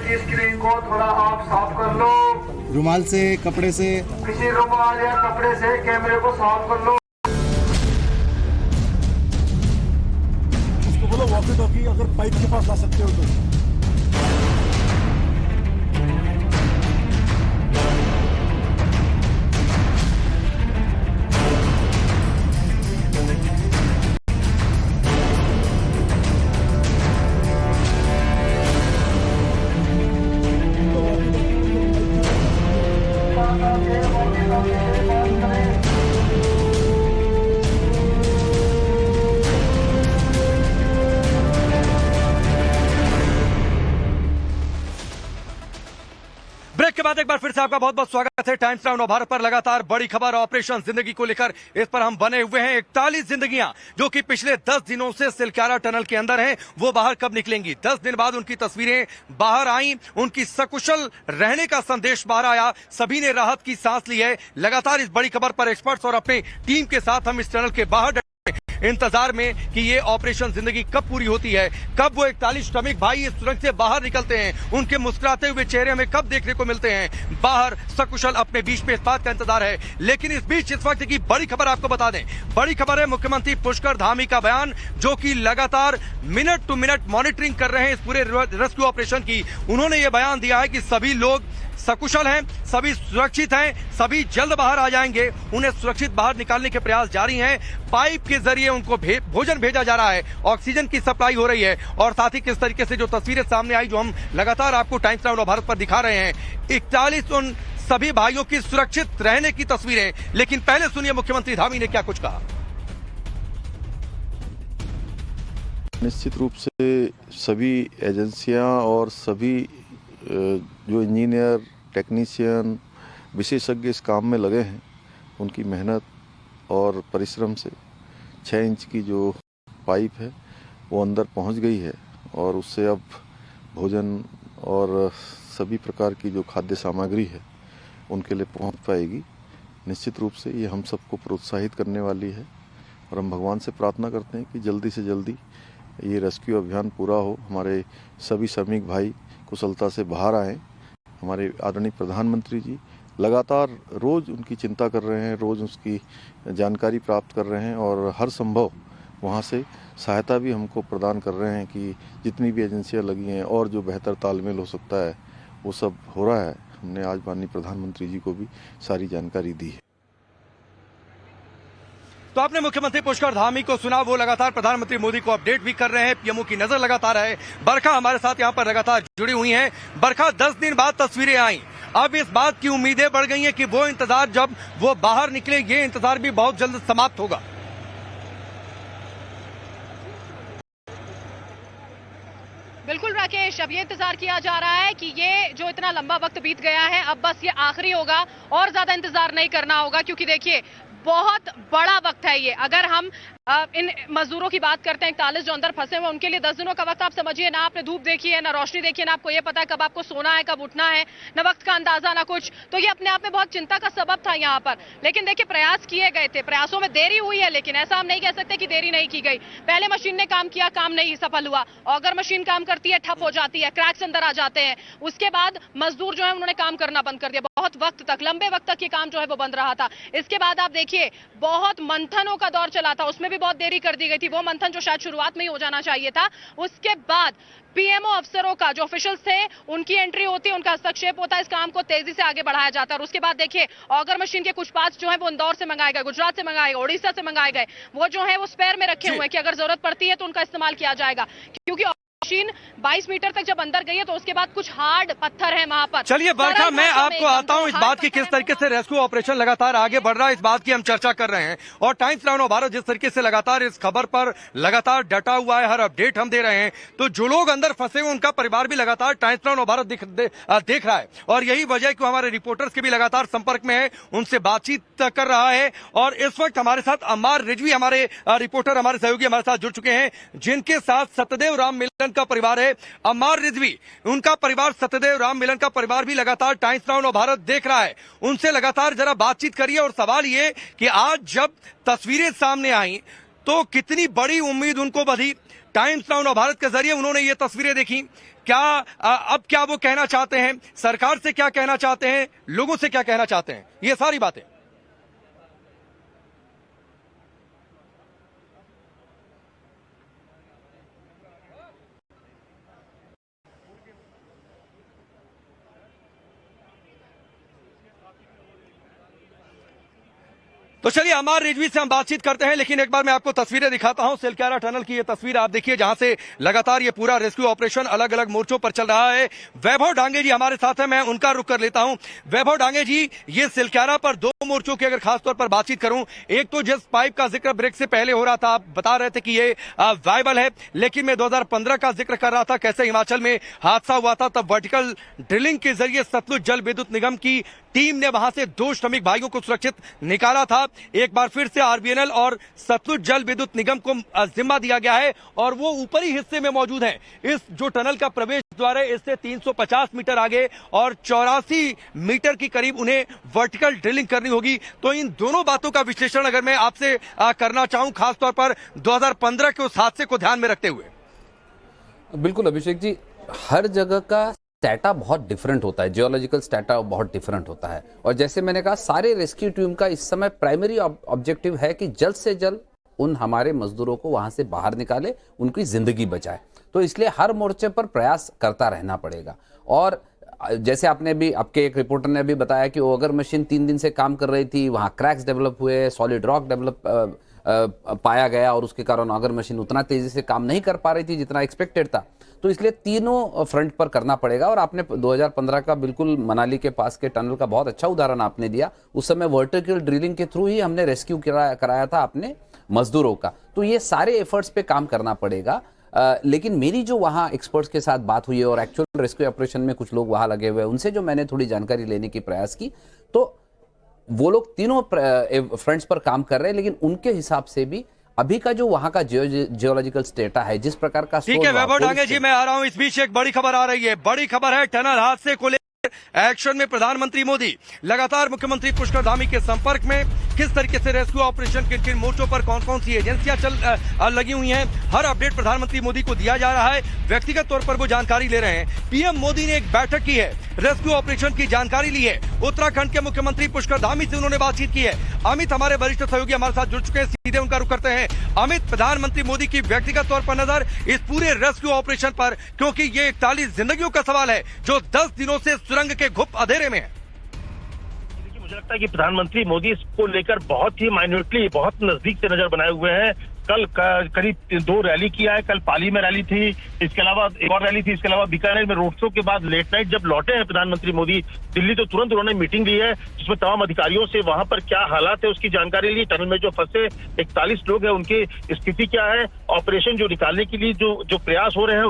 की स्क्रीन को थोड़ा आप साफ कर लो, रुमाल से, कपड़े से, किसी रुमाल या कपड़े से कैमरे को साफ कर लो। उसको बोलो वॉकी टॉकी अगर पाइप के पास ला सकते हो तो। ब्रेक के बाद एक बार फिर से आपका बहुत बहुत स्वागत है टाइम्स नाउ भारत पर। लगातार बड़ी खबर ऑपरेशन जिंदगी को लेकर इस पर हम बने हुए हैं। 41 जिंदगियां जो कि पिछले 10 दिनों से सिलक्यारा टनल के अंदर हैं, वो बाहर कब निकलेंगी? 10 दिन बाद उनकी तस्वीरें बाहर आई, उनकी सकुशल रहने का संदेश बाहर आया, सभी ने राहत की सांस ली है। लगातार इस बड़ी खबर पर एक्सपर्ट्स और अपनी टीम के साथ हम इस टनल के बाहर इंतजार में कि ये ऑपरेशन जिंदगी कब पूरी होती है, कब वो 41 श्रमिक भाई इस सुरंग से बाहर निकलते हैं, उनके मुस्कुराते हुए चेहरे हमें कब देखने को मिलते हैं बाहर सकुशल अपने बीच में। इस बात का इंतजार है। लेकिन इस बीच इस वक्त की बड़ी खबर आपको बता दें, बड़ी खबर है मुख्यमंत्री पुष्कर धामी का बयान, जो कि लगातार मिनट टू मिनट मॉनिटरिंग कर रहे हैं इस पूरे रेस्क्यू ऑपरेशन की। उन्होंने ये बयान दिया है कि सभी लोग सकुशल हैं, सभी सुरक्षित हैं, सभी जल्द बाहर आ जाएंगे। उन्हें सुरक्षित बाहर निकालने के प्रयास जारी हैं। पाइप के जरिए उनको भोजन भेजा जा रहा है, ऑक्सीजन की सप्लाई हो रही है, और साथ ही किस तरीके से जो तस्वीरें सामने आई, जो हम लगातार आपको टाइम्स नाउ भारत पर दिखा रहे हैं, 41 उन सभी भाइयों की सुरक्षित रहने की तस्वीरें। लेकिन पहले सुनिए मुख्यमंत्री धामी ने क्या कुछ कहा। निश्चित रूप से सभी एजेंसियां और सभी जो इंजीनियर, टेक्नीशियन, विशेषज्ञ इस काम में लगे हैं, उनकी मेहनत और परिश्रम से 6 इंच की जो पाइप है वो अंदर पहुंच गई है, और उससे अब भोजन और सभी प्रकार की जो खाद्य सामग्री है उनके लिए पहुंच पाएगी। निश्चित रूप से ये हम सबको प्रोत्साहित करने वाली है, और हम भगवान से प्रार्थना करते हैं कि जल्दी से जल्दी ये रेस्क्यू अभियान पूरा हो, हमारे सभी श्रमिक भाई कुशलता से बाहर आए। हमारे आदरणीय प्रधानमंत्री जी लगातार रोज़ उनकी चिंता कर रहे हैं, रोज़ उसकी जानकारी प्राप्त कर रहे हैं, और हर संभव वहाँ से सहायता भी हमको प्रदान कर रहे हैं कि जितनी भी एजेंसियाँ लगी हैं और जो बेहतर तालमेल हो सकता है वो सब हो रहा है। हमने आज माननीय प्रधानमंत्री जी को भी सारी जानकारी दी है। तो आपने मुख्यमंत्री पुष्कर धामी को सुना, वो लगातार प्रधानमंत्री मोदी को अपडेट भी कर रहे हैं। पीएमओ की नजर लगातार है। बरखा हमारे साथ यहाँ पर लगातार जुड़ी हुई हैं। बरखा, 10 दिन बाद तस्वीरें आई, अब इस बात की उम्मीदें बढ़ गई हैं कि वो इंतजार जब वो बाहर निकले, ये इंतजार भी बहुत जल्द समाप्त होगा। बिल्कुल राकेश, अब ये इंतजार किया जा रहा है कि ये जो इतना लंबा वक्त बीत गया है, अब बस ये आखिरी होगा और ज्यादा इंतजार नहीं करना होगा, क्योंकि देखिए बहुत बड़ा वक्त है ये। अगर हम इन मजदूरों की बात करते हैं 41 जो अंदर फंसे हुए, उनके लिए 10 दिनों का वक्त आप समझिए ना। आपने धूप देखी है, ना रोशनी देखी है, ना आपको ये पता है कब आपको सोना है, कब उठना है, ना वक्त का अंदाजा, ना कुछ। तो ये अपने आप में बहुत चिंता का सबब था यहाँ पर। लेकिन देखिए प्रयास किए गए थे, प्रयासों में देरी हुई है, लेकिन ऐसा हम नहीं कह सकते कि देरी नहीं की गई। पहले मशीन ने काम किया, काम नहीं सफल हुआ। अगर मशीन काम करती है, ठप हो जाती है, क्रैक्स अंदर आ जाते हैं। उसके बाद मजदूर जो है उन्होंने काम करना बंद कर दिया। बहुत वक्त तक, लंबे वक्त तक ये काम जो है वो बंद रहा था। इसके बाद आप देखिए बहुत मंथनों का दौर चला था, उसमें भी बहुत देरी कर दी गई थी। वो मंथन जो शायद शुरुआत में ही हो जाना चाहिए था। उसके बाद पीएमओ अफसरों का, जो ऑफिशियल्स थे, उनकी एंट्री होती है, उनका हस्तक्षेप होता है, इस काम को तेजी से आगे बढ़ाया जाता है। और उसके बाद देखिए ऑगर मशीन के कुछ पार्ट्स जो है वो इंदौर से मंगाए गए, गुजरात से मंगाए गए, उड़ीसा से मंगाए गए। वो जो है वो स्पेयर में रखे हुए हैं कि अगर जरूरत पड़ती है तो उनका इस्तेमाल किया जाएगा। क्योंकि मशीन 22 मीटर तक जब अंदर गई है तो उसके बाद कुछ हार्ड पत्थर है वहां पर। चलिए बरखा, मैं आपको आता हूं इस बात की किस तरीके से रेस्क्यू ऑपरेशन लगातार आगे बढ़ रहा है, इस बात की हम चर्चा कर रहे हैं। और टाइम्स नाउ भारत जिस तरीके से लगातार इस खबर पर लगातार डटा हुआ है, हर अपडेट हम दे रहे हैं, तो जो लोग अंदर फंसे हुए उनका परिवार भी लगातार टाइम्स नाउ भारत देख रहा है। और यही वजह है कि हमारे रिपोर्टर्स के भी लगातार संपर्क में है, उनसे बातचीत कर रहा है। और इस वक्त हमारे साथ अम्मार रिजवी, हमारे रिपोर्टर, हमारे सहयोगी हमारे साथ जुड़ चुके हैं, जिनके साथ सत्यदेव राम मिलन का परिवार है। अम्मार रिजवी, उनका परिवार, सत्यदेव राम मिलन का परिवार भी लगातार टाइम्स नाउ भारत देख रहा है। उनसे लगातार जरा बातचीत करिए। और सवाल ये कि आज जब तस्वीरें सामने आई तो कितनी बड़ी उम्मीद उनको बधी, टाइम्स नाउ भारत के जरिए उन्होंने ये तस्वीरें देखी। क्या अब क्या वो कहना चाहते हैं, सरकार से क्या कहना चाहते हैं, लोगों से क्या कहना चाहते हैं, ये सारी बातें। तो चलिए अमार रिजवी से हम बातचीत करते हैं, लेकिन एक बार मैं आपको तस्वीरें दिखाता हूं। सिलक्यारा टनल की ये तस्वीर आप देखिए, जहां से लगातार ये पूरा रेस्क्यू ऑपरेशन अलग अलग मोर्चों पर चल रहा है। वैभव डांगे जी हमारे साथ हैं, मैं उनका रुख कर लेता हूं। वैभव डांगे जी, ये सिलक्यारा पर दो मोर्चों की अगर खासतौर पर बातचीत करूं, एक तो जिस पाइप का जिक्र ब्रेक से पहले हो रहा था, आप बता रहे थे कि ये वायबल है, लेकिन मैं 2015 का जिक्र कर रहा था, कैसे हिमाचल में हादसा हुआ था, तब वर्टिकल ड्रिलिंग के जरिए सतलुज जल विद्युत निगम की टीम ने वहां से 2 श्रमिक भाइयों को सुरक्षित निकाला था। एक बार फिर से आरबीएनएल और सतलुज जल विद्युत निगम को जिम्मा दिया गया है और वो ऊपरी हिस्से में मौजूद है। इस जो टनल का प्रवेश द्वार है, इससे 350 मीटर आगे और 84 मीटर की करीब उन्हें वर्टिकल ड्रिलिंग करनी होगी। तो इन दोनों बातों का विश्लेषण अगर मैं आपसे करना चाहूं, खासतौर पर 2015 के उस हादसे को ध्यान में रखते हुए। बिल्कुल अभिषेक जी, हर जगह का स्टेटा बहुत डिफरेंट होता है, जियोलॉजिकल स्टेटा बहुत डिफरेंट होता है। और जैसे मैंने कहा, सारे रेस्क्यू टीम का इस समय प्राइमरी ऑब्जेक्टिव है कि जल्द से जल्द उन हमारे मजदूरों को वहां से बाहर निकाले, उनकी जिंदगी बचाए। तो इसलिए हर मोर्चे पर प्रयास करता रहना पड़ेगा। और जैसे आपने भी, आपके एक रिपोर्टर ने भी बताया कि वो अगर मशीन 3 दिन से काम कर रही थी, वहां क्रैक्स डेवलप हुए, सॉलिड रॉक डेवलप पाया गया और उसके कारण अगर मशीन उतना तेजी से काम नहीं कर पा रही थी जितना एक्सपेक्टेड था। तो इसलिए तीनों फ्रंट पर करना पड़ेगा। और आपने 2015 का बिल्कुल मनाली के पास के टनल का बहुत अच्छा उदाहरण आपने दिया। उस समय वर्टिकल ड्रिलिंग के थ्रू ही हमने रेस्क्यू कराया था अपने मजदूरों का। तो ये सारे एफर्ट्स पे काम करना पड़ेगा। लेकिन मेरी जो वहाँ एक्सपर्ट्स के साथ बात हुई है और एक्चुअल रेस्क्यू ऑपरेशन में कुछ लोग वहाँ लगे हुए हैं, उनसे जो मैंने थोड़ी जानकारी लेने की प्रयास की, तो वो लोग तीनों फ्रंट्स पर काम कर रहे हैं। लेकिन उनके हिसाब से भी अभी का जो वहां का जियोलॉजिकल स्टेटा है, जिस प्रकार का, ठीक है वैभव डांगे जी, मैं आ रहा हूं। इस बीच एक बड़ी खबर आ रही है। बड़ी खबर है, टनल हादसे को एक्शन में प्रधानमंत्री मोदी लगातार मुख्यमंत्री पुष्कर धामी के संपर्क में। किस तरीके से रेस्क्यू ऑपरेशन, किन किन मोर्चों पर कौन कौन सी एजेंसियां लगी हुई हैं, हर अपडेट प्रधानमंत्री मोदी को दिया जा रहा है। व्यक्तिगत तौर पर वो जानकारी ले रहे हैं। पीएम मोदी ने एक बैठक की है, रेस्क्यू ऑपरेशन की जानकारी ली है। उत्तराखंड के मुख्यमंत्री पुष्कर धामी से उन्होंने बातचीत की है। अमित हमारे वरिष्ठ सहयोगी हमारे साथ जुड़ चुके हैं, सीधे उनका रुख करते हैं। अमित, प्रधानमंत्री मोदी की व्यक्तिगत तौर पर नजर इस पूरे रेस्क्यू ऑपरेशन पर, क्योंकि ये 41 जिंदगियों का सवाल है जो 10 दिनों से सुरंग के घुप अंधेरे में है। मुझे लगता है कि प्रधानमंत्री मोदी इसको लेकर बहुत ही माइन्यूटली, बहुत नजदीक से नजर बनाए हुए हैं। कल करीब 2 रैली किया है। कल पाली में रैली थी, इसके अलावा एक और रैली थी, इसके अलावा बीकानेर में रोड शो के बाद लेट नाइट जब लौटे हैं प्रधानमंत्री मोदी दिल्ली, तो तुरंत उन्होंने मीटिंग ली है, जिसमें तमाम अधिकारियों से वहां पर क्या हालात है उसकी जानकारी ली। टनल में जो फंसे 41 लोग हैं, उनकी स्थिति क्या है, ऑपरेशन जो निकालने के लिए जो प्रयास हो रहे हैं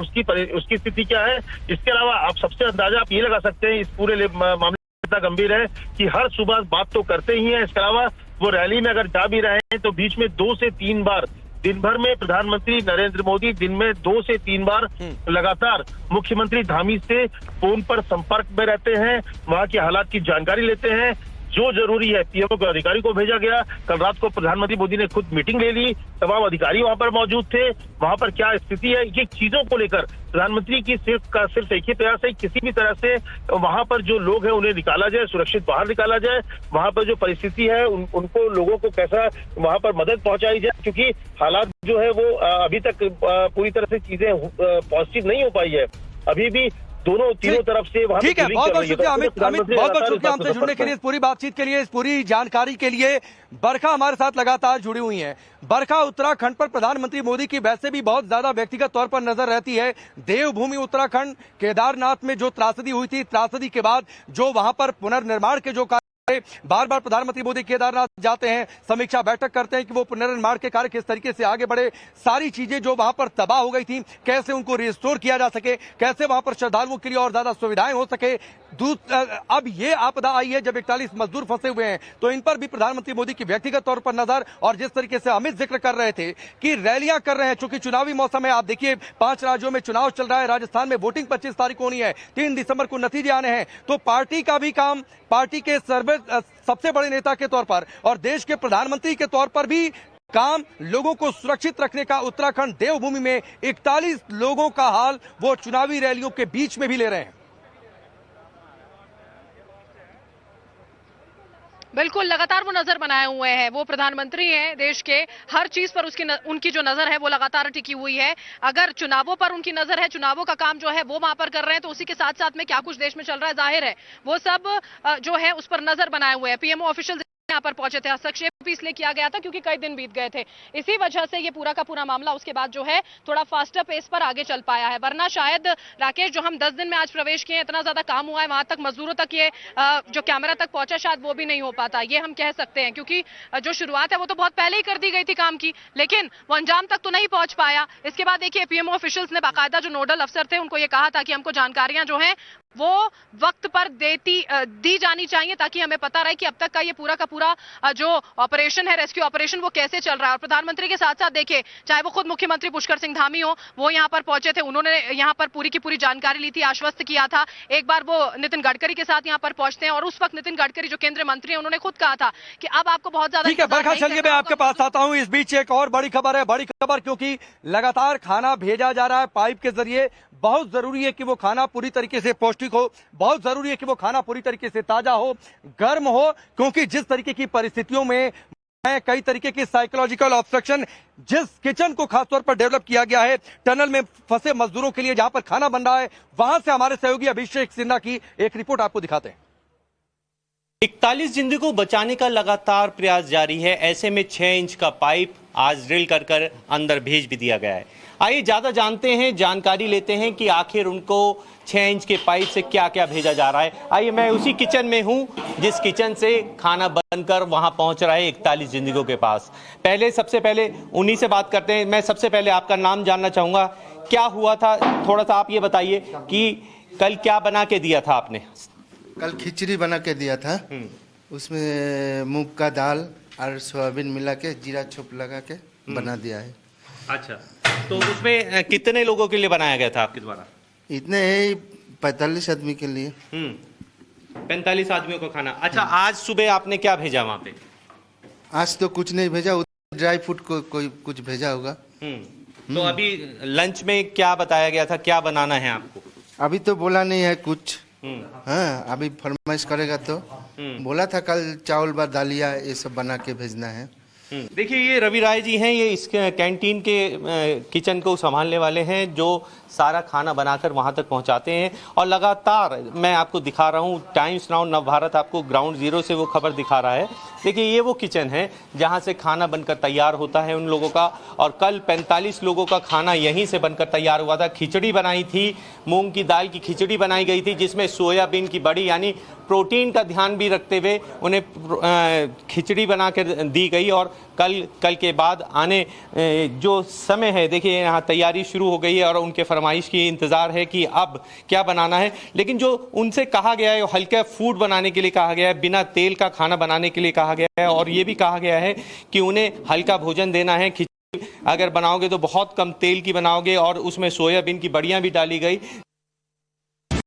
उसकी स्थिति क्या है। इसके अलावा आप सबसे अंदाजा आप ये लगा सकते हैं, इस पूरे मामले इतना गंभीर है कि हर सुबह बात तो करते ही हैं। इसके अलावा वो रैली में अगर जा भी रहे हैं तो बीच में 2 से 3 बार दिन भर में प्रधानमंत्री नरेंद्र मोदी दिन में 2 से 3 बार लगातार मुख्यमंत्री धामी से फोन पर संपर्क में रहते हैं, वहां के हालात की जानकारी लेते हैं। जो जरूरी है पीएमओ के अधिकारी को भेजा गया। कल रात को प्रधानमंत्री मोदी ने खुद मीटिंग ले ली, तमाम अधिकारी वहां पर मौजूद थे। वहां पर क्या स्थिति है, ये चीजों को लेकर प्रधानमंत्री की सिर्फ एक ही प्रयास है, किसी भी तरह से वहां पर जो लोग हैं उन्हें निकाला जाए, सुरक्षित बाहर निकाला जाए। वहां पर जो परिस्थिति है उनको लोगों को कैसा वहां पर मदद पहुंचाई जाए, क्योंकि हालात जो है वो अभी तक पूरी तरह से चीजें पॉजिटिव नहीं हो पाई है। अभी भी तीनों तरफ से वहां। ठीक है, बहुत बहुत शुक्रिया अमित, बहुत बहुत शुक्रिया हमसे जुड़ने के लिए, इस पूरी बातचीत के लिए, इस पूरी जानकारी के लिए। बरखा हमारे साथ लगातार जुड़ी हुई है। बरखा, उत्तराखंड पर प्रधानमंत्री मोदी की वैसे भी बहुत ज्यादा व्यक्तिगत तौर पर नजर रहती है। देवभूमि उत्तराखंड, केदारनाथ में जो त्रासदी हुई थी, त्रासदी के बाद जो वहां पर पुनर्निर्माण के जो बार बार प्रधानमंत्री मोदी केदारनाथ जाते हैं, समीक्षा बैठक करते हैं कि वो पुनर्निर्माण के कार्य किस तरीके से आगे बढ़े। सारी चीजें जो वहां पर तबाह हो गई थी, कैसे उनको रिस्टोर किया जा सके, कैसे वहां पर श्रद्धालुओं के लिए और ज्यादा सुविधाएं हो सके। अब ये आपदा आई है जब 41 मजदूर फंसे हुए हैं, तो इन पर भी प्रधानमंत्री मोदी की व्यक्तिगत तौर पर नजर। और जिस तरीके से अमित जिक्र कर रहे थे कि रैलियां कर रहे हैं, चूंकि चुनावी मौसम है, आप देखिए 5 राज्यों में चुनाव चल रहा है। राजस्थान में वोटिंग 25 तारीख को होनी है, 3 दिसंबर को नतीजे आने हैं। तो पार्टी का भी काम, पार्टी के सबसे बड़े नेता के तौर पर और देश के प्रधानमंत्री के तौर पर भी काम लोगों को सुरक्षित रखने का उत्तराखंड देवभूमि में 41 लोगों का हाल वो चुनावी रैलियों के बीच में भी ले रहे हैं। बिल्कुल, लगातार वो नजर बनाए हुए हैं। वो प्रधानमंत्री हैं देश के, हर चीज पर उनकी जो नजर है वो लगातार टिकी हुई है। अगर चुनावों पर उनकी नजर है, चुनावों का काम जो है वो वहां पर कर रहे हैं, तो उसी के साथ साथ में क्या कुछ देश में चल रहा है जाहिर है वो सब जो है उस पर नजर बनाए हुए हैं। पीएमओ ऑफिशियल यहाँ पर पहुंचे थे, हस्तक्षेप भी इसलिए किया गया था क्योंकि कई दिन बीत गए थे। इसी वजह से ये पूरा का पूरा मामला उसके बाद जो है थोड़ा फास्टर पेस पर आगे चल पाया है। वरना शायद राकेश, जो हम 10 दिन में आज प्रवेश किए, इतना ज्यादा काम हुआ है, वहां तक मजदूरों तक ये जो कैमरा तक पहुंचा शायद वो भी नहीं हो पाता, ये हम कह सकते हैं। क्योंकि जो शुरुआत है वो तो बहुत पहले ही कर दी गई थी काम की, लेकिन वो अंजाम तक तो नहीं पहुंच पाया। इसके बाद देखिए पीएमओ ऑफिशियल्स ने बाकायदा जो नोडल अफसर थे उनको ये कहा था कि हमको जानकारियां जो है वो वक्त पर दी जानी चाहिए, ताकि हमें पता रहे कि अब तक का ये पूरा का पूरा जो ऑपरेशन है, रेस्क्यू ऑपरेशन, वो कैसे चल रहा है। और प्रधानमंत्री के साथ साथ देखिए, चाहे वो खुद मुख्यमंत्री पुष्कर सिंह धामी हो, वो यहाँ पर पहुंचे थे, उन्होंने यहाँ पर पूरी की पूरी जानकारी ली थी, आश्वस्त किया था। एक बार वो नितिन गडकरी के साथ यहाँ पर पहुंचते हैं और उस वक्त नितिन गडकरी जो केंद्रीय मंत्री है, उन्होंने खुद कहा था कि अब आपको बहुत ज्यादा ठीक है बरखा, चलिए मैं आपके पास आता हूं। इस बीच एक और बड़ी खबर है, बड़ी खबर क्योंकि लगातार खाना भेजा जा रहा है पाइप के जरिए। बहुत जरूरी है कि वो खाना पूरी तरीके से पौष्टिक हो, बहुत जरूरी है कि वो खाना पूरी तरीके से ताजा हो, गर्म हो, क्योंकि जिस तरीके की परिस्थितियों में कई तरीके की साइकोलॉजिकल ऑब्स्ट्रक्शन, जिस किचन को खासतौर पर डेवलप किया गया है टनल में फंसे मजदूरों के लिए, जहां पर खाना बन रहा है, वहां से हमारे सहयोगी अभिषेक सिन्हा की एक रिपोर्ट आपको दिखाते हैं। 41 जिंदगी को बचाने का लगातार प्रयास जारी है। ऐसे में 6 इंच का पाइप आज ड्रिल कर अंदर भेज भी दिया गया है। आइए ज्यादा जानते हैं, जानकारी लेते हैं कि आखिर उनको 6 इंच के पाइप से क्या क्या भेजा जा रहा है। आइए, मैं उसी किचन में हूं जिस किचन से खाना बनकर वहां पहुंच रहा है 41 जिंदगियों के पास। सबसे पहले उन्हीं से बात करते हैं। मैं सबसे पहले आपका नाम जानना चाहूंगा, क्या हुआ था, थोड़ा सा आप ये बताइए कि कल क्या बना के दिया था आपने? कल खिचड़ी बना के दिया था, उसमें मूंग का दाल और सोयाबीन मिला के जीरा छोप लगा के बना दिया है। अच्छा, तो उसमें कितने लोगों के लिए बनाया गया था आपके द्वारा? इतने 45 आदमी के लिए। 45 आदमियों को खाना। अच्छा, आज सुबह आपने क्या भेजा वहाँ पे? आज तो कुछ नहीं भेजा, ड्राई फ्रूट को कोई कुछ भेजा होगा। तो अभी लंच में क्या बताया गया था, क्या बनाना है आपको? अभी तो बोला नहीं है कुछ। हाँ, अभी फरमाइश करेगा तो बोला था कल चावल व दालिया ये सब बना के भेजना है। देखिए, ये रवि राय जी हैं, ये इस कैंटीन के किचन को संभालने वाले हैं, जो सारा खाना बनाकर वहां तक पहुंचाते हैं। और लगातार मैं आपको दिखा रहा हूं, टाइम्स नाउ नवभारत आपको ग्राउंड जीरो से वो खबर दिखा रहा है। देखिए, ये वो किचन है जहां से खाना बनकर तैयार होता है उन लोगों का। और कल 45 लोगों का खाना यहीं से बनकर तैयार हुआ था। खिचड़ी बनाई थी, मूंग की दाल की खिचड़ी बनाई गई थी, जिसमें सोयाबीन की बड़ी यानी प्रोटीन का ध्यान भी रखते हुए उन्हें खिचड़ी बना कर दी गई। और कल के बाद आने जो समय है, देखिए यहाँ तैयारी शुरू हो गई है और उनके फरमाइश की इंतज़ार है कि अब क्या बनाना है। लेकिन जो उनसे कहा गया है, हल्का फूड बनाने के लिए कहा गया है, बिना तेल का खाना बनाने के लिए कहा गया है। और ये भी कहा गया है कि उन्हें हल्का भोजन देना है। खिचड़ी अगर बनाओगे तो बहुत कम तेल की बनाओगे और उसमें सोयाबीन की बड़ियाँ भी डाली गई,